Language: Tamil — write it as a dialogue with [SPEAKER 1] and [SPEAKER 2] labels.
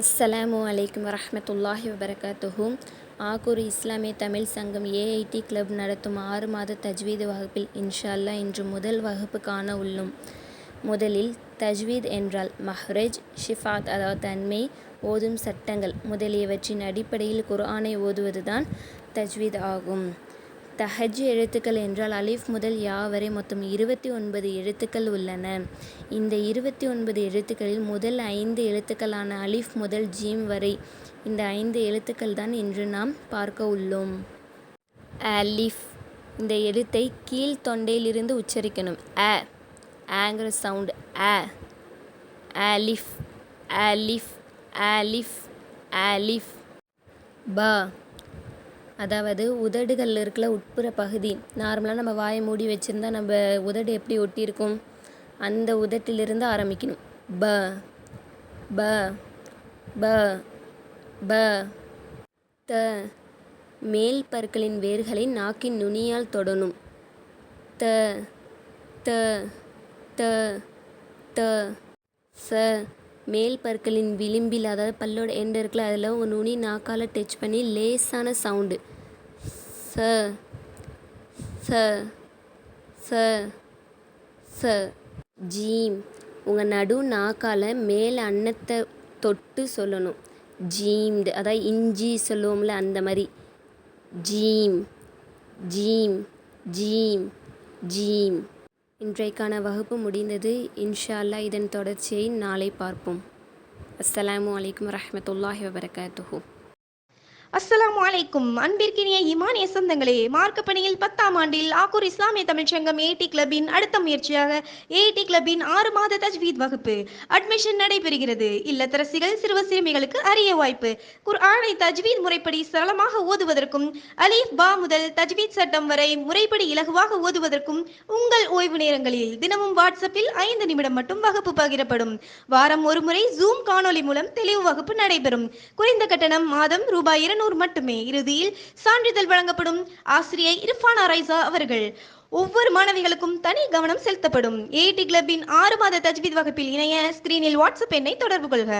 [SPEAKER 1] அஸ்ஸலாமு அலைக்கும் வரஹ்மத்துல்லாஹி வபரகாத்துஹு. ஆக்கூர் இஸ்லாமிய தமிழ் சங்கம் ஏஐடி கிளப் நடத்தும் 6 மாத தஜ்வீத் வகுப்பில் இன்ஷா அல்லாஹ் இன்று முதல் வகுப்பு காண உள்ளோம். முதலில் தஜ்வீத் என்றால் மஹ்ரஜ், ஷிஃபாத் அதாவது தன்மை, ஓதும் சட்டங்கள் முதலியவற்றின் அடிப்படையில் குர்ஆனை ஓதுவதுதான் தஜ்வீத் ஆகும். தஹஜ் எழுத்துக்கள் என்றால் அலிஃப் முதல் யா வரை மொத்தம் 29 எழுத்துக்கள் உள்ளன. இந்த 29 எழுத்துக்களில் முதல் 5 எழுத்துக்களான அலிஃப் முதல் ஜீம் வரை இந்த 5 எழுத்துக்கள் தான் இன்று நாம் பார்க்க உள்ளோம். அலிஃப் இந்த எழுத்தை கீழ் தொண்டையிலிருந்து உச்சரிக்கணும். ஆங்கிற சவுண்ட் அலிஃப் அலிஃப் அலிஃப் அலிஃப். பா அதாவது உதடுகள் இருக்குல்ல, உட்புற பகுதி. நார்மலாக நம்ம வாயை மூடி வச்சுருந்தா நம்ம உதடு எப்படி ஒட்டியிருக்கும், அந்த உதட்டிலிருந்து ஆரம்பிக்கணும். ப ப ப ப. த மேல் பற்களின் வேர்களை நாக்கின் நுனியால் தொடணும். த த த த. ச மேல் பற்களின் விளிம்பில், அதாவது பல்லோட எண்டு இருக்குல்ல, அதில் உங்கள் நுனி நாக்கால் டச் பண்ணி லேசான சவுண்டு. ச ச ச ச. ஜீம் உங்கள் நடு நாக்கால் மேல் அன்னத்தை தொட்டு சொல்லணும். ஜீம்டு அதாவது இஞ்சி சொல்லுவோம்ல, அந்த மாதிரி. ஜீம் ஜீம் ஜீம் ஜீம். இன்றைக்கான வகுப்பு முடிந்தது. இன்ஷா அல்லாஹ் இதன் தொடர்ச்சியை நாளை பார்ப்போம். அஸ்ஸலாமு அலைக்கும் வரஹ்மத்துல்லாஹி வபரகாத்துஹு.
[SPEAKER 2] அஸ்ஸலாமு அலைக்கும். அன்பிற்கினிய ஈமானிய சொந்தங்களே, மார்க்க பணியில் 10ஆம் ஆண்டில் ஆக்கூர் இஸ்லாமிய தமிழ் சங்கம் ஏடி கிளப்பின் அடுத்த முயற்சியாக ஏடி கிளப்பின் 6 மாத தஜ்வீத் வகுப்பு அட்மிஷன் நடைபெறுகிறது. இல்லத்தரசிகள், சிறுவ சிறுமிகளுக்கு அரிய வாய்ப்பு. குர்ஆனை தஜ்வீத் முறைப்படி சரளமாக ஓதுவதற்கும் அலீஃப் பா முதல் தஜ்வீத் சட்டம் வரை முறைப்படி இலகுவாக ஓதுவதற்கும் உங்கள் ஓய்வு நேரங்களில் தினமும் வாட்ஸ்அப்பில் 5 நிமிடம் மட்டும் வகுப்பு பகிரப்படும். வாரம் ஒரு முறை ஜூம் காணொலி மூலம் தெளிவு வகுப்பு நடைபெறும். குறைந்த கட்டணம் மாதம் ரூபாய் 200 மட்டுமே. இறுதியில் சான்றிதழ் வழங்கப்படும். ஆசிரியர் இர்ஃபானா ரைசா அவர்கள். ஒவ்வொரு மாணவிகளுக்கும் தனி கவனம் செலுத்தப்படும். ஏடி கிளப்பின் 6 மாத தஜ்வீத் வகுப்பில் இணைய ஸ்கிரீனில் வாட்ஸ்அப் எண்ணை தொடர்பு கொள்க.